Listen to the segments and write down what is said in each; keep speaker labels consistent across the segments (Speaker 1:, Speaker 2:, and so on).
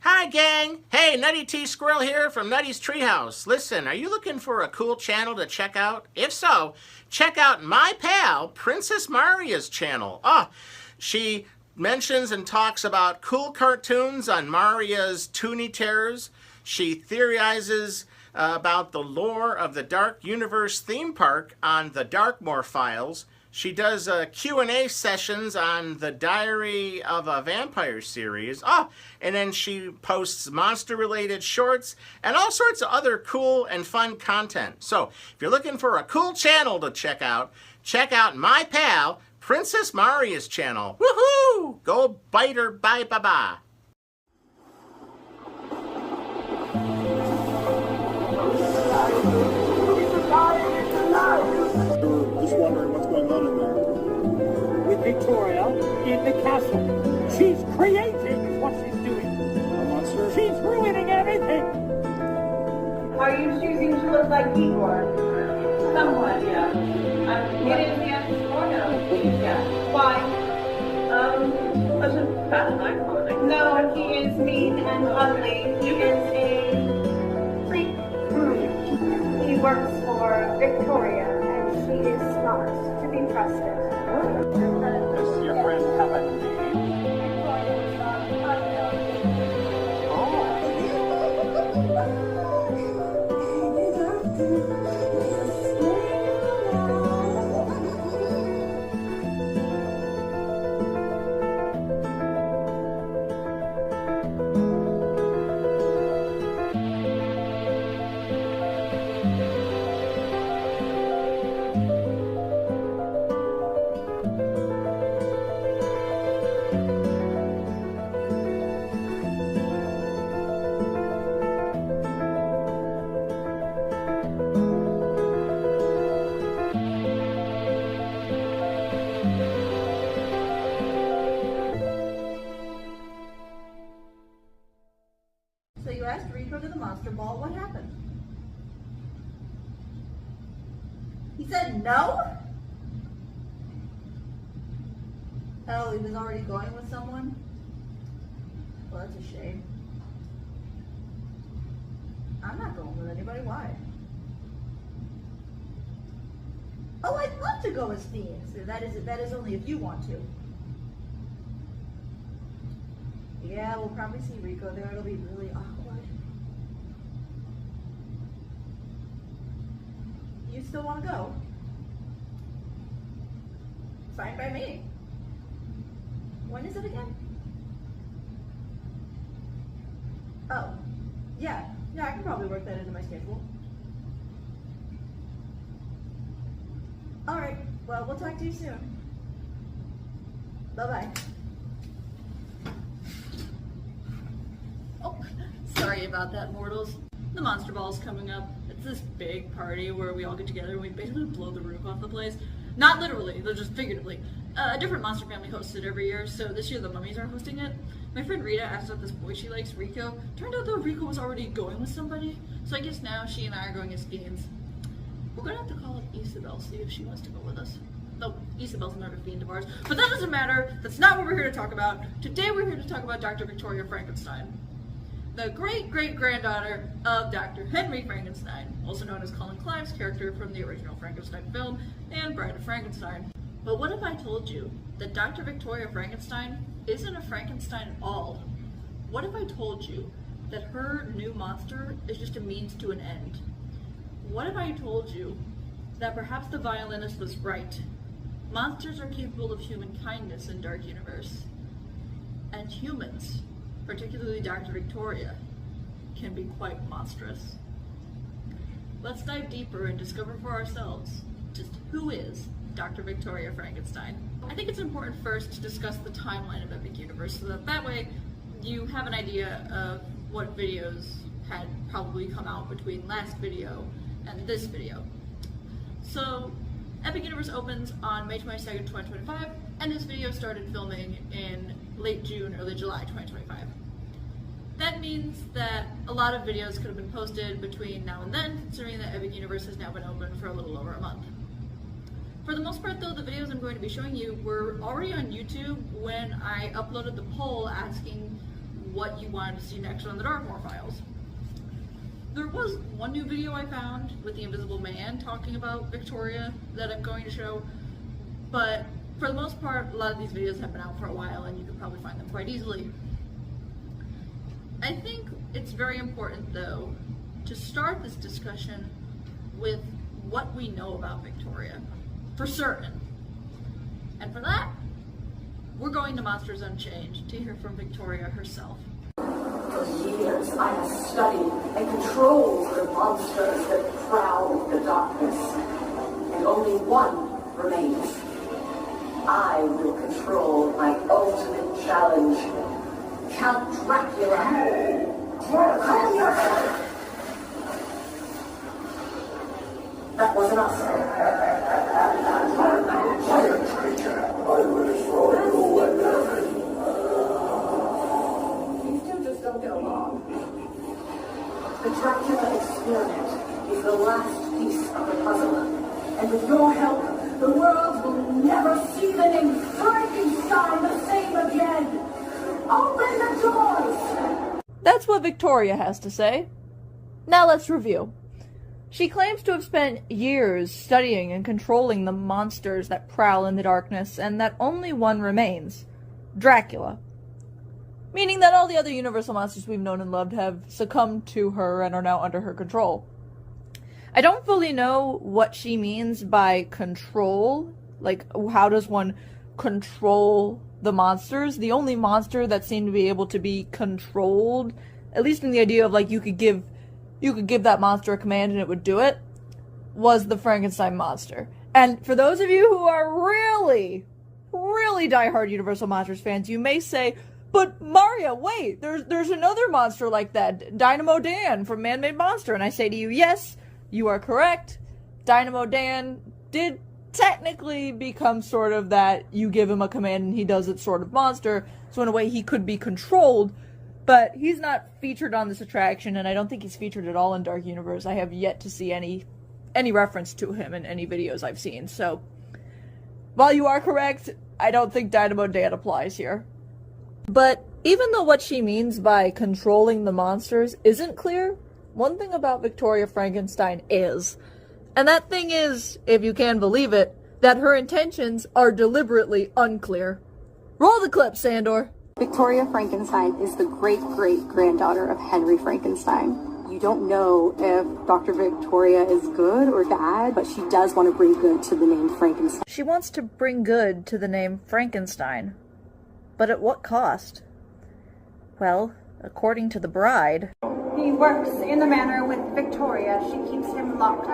Speaker 1: Hi gang! Hey, Nutty T Squirrel here from Nutty's Treehouse. Listen, are you looking for a cool channel to check out? If so, check out my pal, Princess Marya's channel. She mentions and talks about cool cartoons on Marya's Toony terrors. She theorizes about the lore of the DarkUniverse theme park on the Darkmoor Files. She does Q&A sessions on the Diary of a Vampire series. And then she posts monster-related shorts and all sorts of other cool and fun content. So if you're looking for a cool channel to check out my pal, Princess Marya's channel. Woohoo! Go bite her, bye, bye-bye.
Speaker 2: Just wondering what's going on in there.
Speaker 3: With Victoria in the castle. She's creating what she's doing.
Speaker 2: A monster?
Speaker 3: She's ruining everything.
Speaker 4: Are you choosing to look like Igor? Somewhat, yeah. You didn't see us before? No. Yeah. Why? Wasn't that an iconic? No, he is mean and ugly. He is a freak. He works for Victoria. She is not to be trusted.
Speaker 2: Does your friend have a name?
Speaker 5: So you asked Rico to the monster ball, what happened? He said no? Oh, he was already going with someone? Well, that's a shame. I'm not going with anybody, why? Oh, I'd love to go as Phoenix. That is only if you want to. Yeah, we'll probably see Rico there. It'll be really awkward. You still want to go? Fine by me. When is it again? Oh, yeah. Yeah, I can probably work that into my schedule. All right. Well, we'll talk to you soon. Bye-bye.
Speaker 6: Sorry about that, mortals. The Monster Ball's coming up. It's this big party where we all get together and we basically blow the roof off the place. Not literally, though just figuratively. A different monster family hosts it every year, so this year the Mummies are hosting it. My friend Rita asked if this boy she likes, Rico. Turned out though Rico was already going with somebody, so I guess now she and I are going as fiends. We're gonna have to call up Isabel, see if she wants to go with us. Oh, Isabel's not a fiend of ours, but that doesn't matter. That's not what we're here to talk about. Today we're here to talk about Dr. Victoria Frankenstein, the great-great-granddaughter of Dr. Henry Frankenstein, also known as Colin Clive's character from the original Frankenstein film and Bride of Frankenstein. But what if I told you that Dr. Victoria Frankenstein isn't a Frankenstein at all? What if I told you that her new monster is just a means to an end? What if I told you that perhaps the violinist was right? Monsters are capable of human kindness in DarkUniverse, and humans, particularly Dr. Victoria, can be quite monstrous. Let's dive deeper and discover for ourselves just who is Dr. Victoria Frankenstein. I think it's important first to discuss the timeline of Epic Universe so that way you have an idea of what videos had probably come out between last video and this video. So Epic Universe opens on May 22nd, 2025, and this video started filming in late June, early July 2025. That means that a lot of videos could have been posted between now and then, considering that Epic Universe has now been open for a little over a month. For the most part though, the videos I'm going to be showing you were already on YouTube when I uploaded the poll asking what you wanted to see next on the Darkmoor Files. There was one new video I found with the Invisible Man talking about Victoria that I'm going to show, but for the most part, a lot of these videos have been out for a while and you can probably find them quite easily. I think it's very important, though, to start this discussion with what we know about Victoria, for certain. And for that, we're going to Monsters Unchained to hear from Victoria herself.
Speaker 7: For years, I have studied and controlled the monsters that prowl the darkness, and only one remains. I will control my ultimate challenge, Count Dracula. That wasn't us. These two just don't get along. The Dracula experiment is the last piece of the puzzle. And with your help, the world will never see the name Frankenstein the same again. Open the doors!
Speaker 8: That's what Victoria has to say. Now let's review. She claims to have spent years studying and controlling the monsters that prowl in the darkness, and that only one remains, Dracula. Meaning that all the other Universal monsters we've known and loved have succumbed to her and are now under her control. I don't fully know what she means by control. Like, how does one control the monsters? The only monster that seemed to be able to be controlled, at least in the idea of, like, you could give that monster a command and it would do it, was the Frankenstein monster. And for those of you who are really diehard Universal Monsters fans, you may say, but Marya, wait, there's another monster like that, Dynamo Dan from Man-Made Monster. And I say to you, yes, you are correct. Dynamo Dan did technically become sort of that you give him a command and he does it sort of monster. So in a way he could be controlled, but he's not featured on this attraction, and I don't think he's featured at all in DarkUniverse. I have yet to see any reference to him in any videos I've seen. So while you are correct, I don't think Dynamo Dan applies here. But even though what she means by controlling the monsters isn't clear, one thing about Victoria Frankenstein is, and that thing is, if you can believe it, that her intentions are deliberately unclear. Roll the clip, Sandor.
Speaker 9: Victoria Frankenstein is the great-great-granddaughter of Henry Frankenstein. You don't know if Dr. Victoria is good or bad, but she does want to bring good to the name Frankenstein.
Speaker 8: She wants to bring good to the name Frankenstein. But at what cost? Well, according to the bride...
Speaker 4: He works in the manor with Victoria. She keeps him locked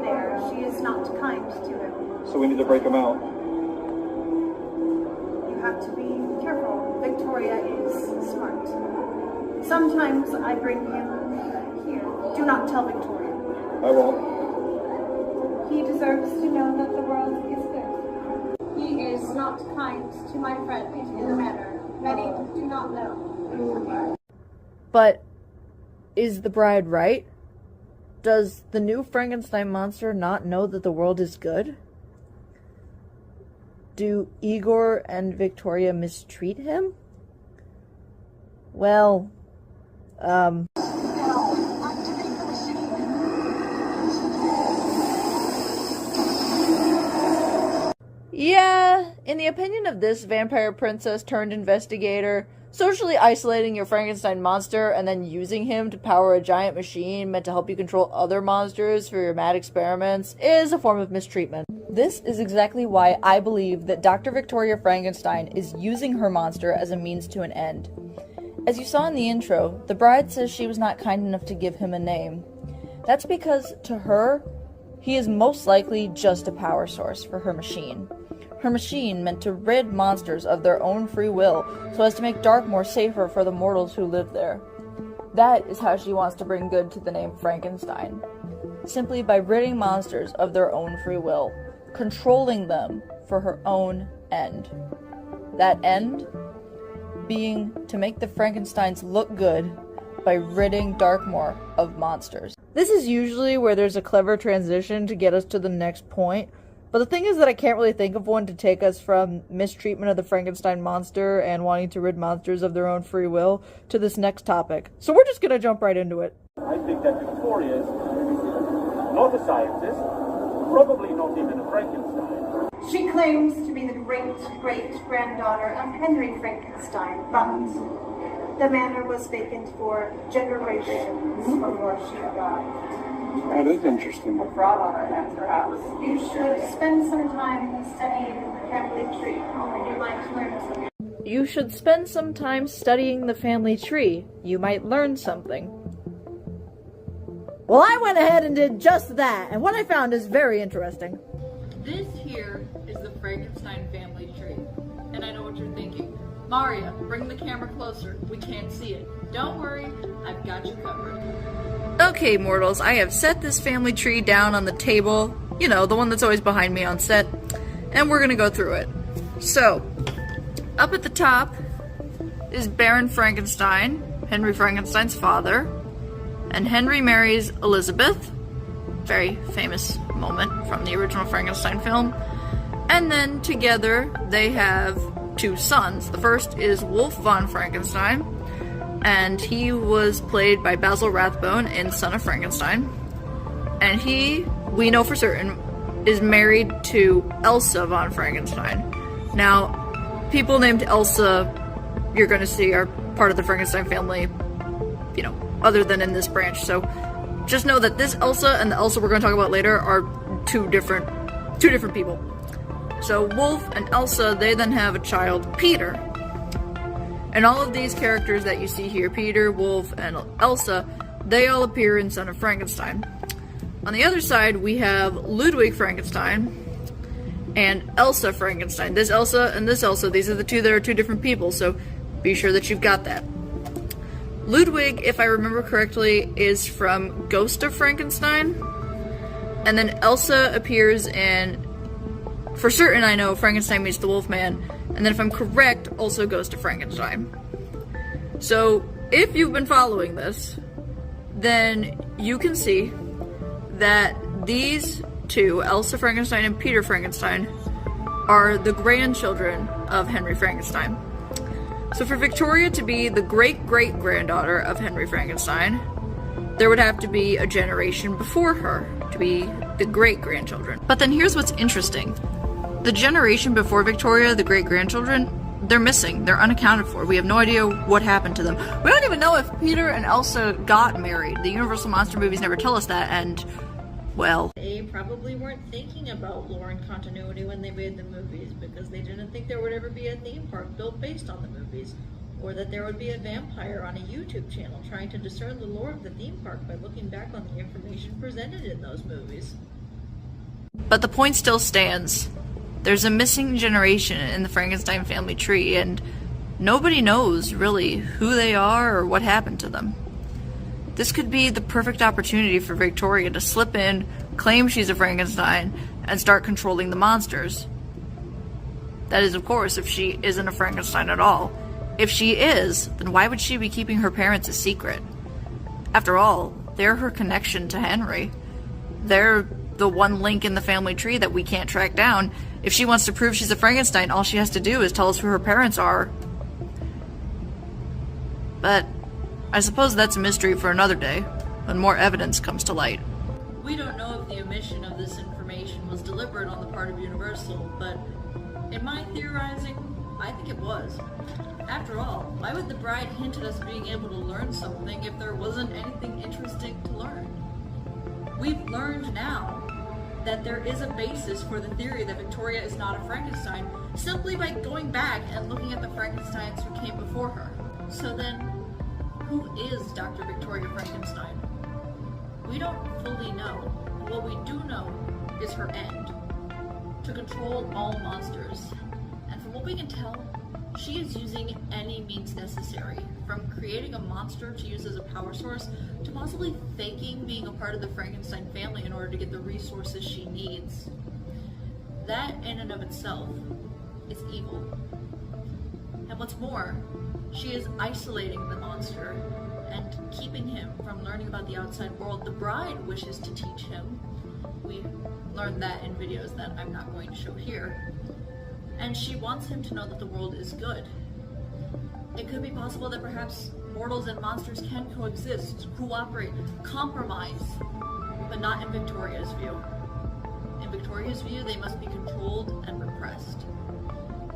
Speaker 4: there. She is not kind to him.
Speaker 2: So we need to break him out.
Speaker 4: You have to be careful. Victoria is smart. Sometimes I bring him here. Do not tell Victoria.
Speaker 2: I won't.
Speaker 4: He deserves to know that the world is good. He is not kind to my friend in the manor. Many do not know.
Speaker 8: But is the bride right? Does the new Frankenstein monster not know that the world is good? Do Igor and Victoria mistreat him? Well, yeah, in the opinion of this vampire princess turned investigator, socially isolating your Frankenstein monster and then using him to power a giant machine meant to help you control other monsters for your mad experiments is a form of mistreatment. This is exactly why I believe that Dr. Victoria Frankenstein is using her monster as a means to an end. As you saw in the intro, the bride says she was not kind enough to give him a name. That's because, to her, he is most likely just a power source for her machine. Her machine meant to rid monsters of their own free will so as to make Darkmoor safer for the mortals who live there. That is how she wants to bring good to the name Frankenstein. Simply by ridding monsters of their own free will, controlling them for her own end. That end being to make the Frankensteins look good by ridding Darkmoor of monsters. This is usually where there's a clever transition to get us to the next point, But the thing is that I can't really think of one to take us from mistreatment of the Frankenstein monster and wanting to rid monsters of their own free will to this next topic. So we're just gonna jump right into it.
Speaker 3: I think that Victoria is not a scientist, probably not even a Frankenstein.
Speaker 4: She claims to be the great-great-granddaughter of Henry Frankenstein, but the manor was vacant for generations before she arrived.
Speaker 2: That is interesting. A fraud on our hands, perhaps.
Speaker 4: You should spend some time studying the family tree, and you might learn something.
Speaker 8: You should spend some time studying the family tree. You might learn something. Well, I went ahead and did just that, and what I found is very interesting.
Speaker 6: This here is the Frankenstein family tree. And I know what you're thinking. Marya, bring the camera closer. We can't see it. Don't worry, I've got you covered.
Speaker 8: Okay, mortals, I have set this family tree down on the table. You know, the one that's always behind me on set. And we're gonna go through it. So, up at the top is Baron Frankenstein, Henry Frankenstein's father. And Henry marries Elizabeth. Very famous moment from the original Frankenstein film. And then together they have 2 sons. The first is Wolf von Frankenstein, and he was played by Basil Rathbone in Son of Frankenstein. And he, we know for certain, is married to Elsa von Frankenstein. Now, people named Elsa, you're going to see, are part of the Frankenstein family, you know, other than in this branch. So just know that this Elsa and the Elsa we're going to talk about later are two different people. So Wolf and Elsa, they then have a child, Peter. And all of these characters that you see here, Peter, Wolf, and Elsa, they all appear in Son of Frankenstein. On the other side, we have Ludwig Frankenstein and Elsa Frankenstein. This Elsa and this Elsa, these are the two that are two different people, so be sure that you've got that. Ludwig, if I remember correctly, is from Ghost of Frankenstein. And then Elsa appears in, for certain I know, Frankenstein Meets the Wolfman. And then if I'm correct, also Ghost of Frankenstein. So, if you've been following this, then you can see that these two, Elsa Frankenstein and Peter Frankenstein, are the grandchildren of Henry Frankenstein. So for Victoria to be the great-great-granddaughter of Henry Frankenstein, there would have to be a generation before her to be the great-grandchildren. But then here's what's interesting. The generation before Victoria, the great-grandchildren, they're missing. They're unaccounted for. We have no idea what happened to them. We don't even know if Peter and Elsa got married. The Universal Monster movies never tell us that, and, well...
Speaker 6: They probably weren't thinking about lore and continuity when they made the movies, because they didn't think there would ever be a theme park built based on the movies, or that there would be a vampire on a YouTube channel trying to discern the lore of the theme park by looking back on the information presented in those movies.
Speaker 8: But the point still stands. There's a missing generation in the Frankenstein family tree, and nobody knows, really, who they are or what happened to them. This could be the perfect opportunity for Victoria to slip in, claim she's a Frankenstein, and start controlling the monsters. That is, of course, if she isn't a Frankenstein at all. If she is, then why would she be keeping her parents a secret? After all, they're her connection to Henry. They're the one link in the family tree that we can't track down. If she wants to prove she's a Frankenstein, all she has to do is tell us who her parents are. But I suppose that's a mystery for another day, when more evidence comes to light.
Speaker 6: We don't know if the omission of this information was deliberate on the part of Universal, but in my theorizing, I think it was. After all, why would the bride hint at us being able to learn something if there wasn't anything interesting to learn? We've learned now that there is a basis for the theory that Victoria is not a Frankenstein simply by going back and looking at the Frankensteins who came before her. So then, who is Dr. Victoria Frankenstein? We don't fully know. What we do know is her end. To control all monsters. And from what we can tell, she is using any means necessary, from creating a monster to use as a power source, to possibly faking being a part of the Frankenstein family in order to get the resources she needs. That in and of itself is evil. And what's more, she is isolating the monster and keeping him from learning about the outside world the bride wishes to teach him, We learned that in videos that I'm not going to show here. And she wants him to know that the world is good. It could be possible that perhaps mortals and monsters can coexist, cooperate, compromise, but not in Victoria's view. In Victoria's view, they must be controlled and repressed.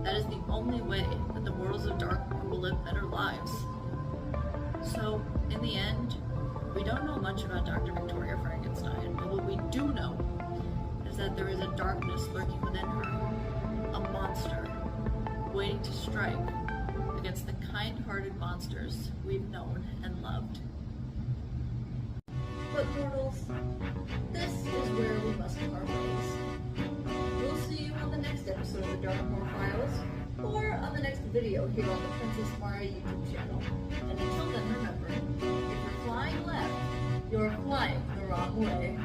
Speaker 6: That is the only way that the mortals of Darkmoor will live better lives. So, in the end, we don't know much about Dr. Victoria Frankenstein, but what we do know is that there is a darkness lurking within her, a monster, waiting to strike against the kind-hearted monsters we've known and loved.
Speaker 5: But mortals, this is where we must part ways. We'll see you on the next episode of the Darkmoor Files, or on the next video here on the Princess Marya YouTube channel. And until then, remember, if you're flying left, you're flying the wrong way.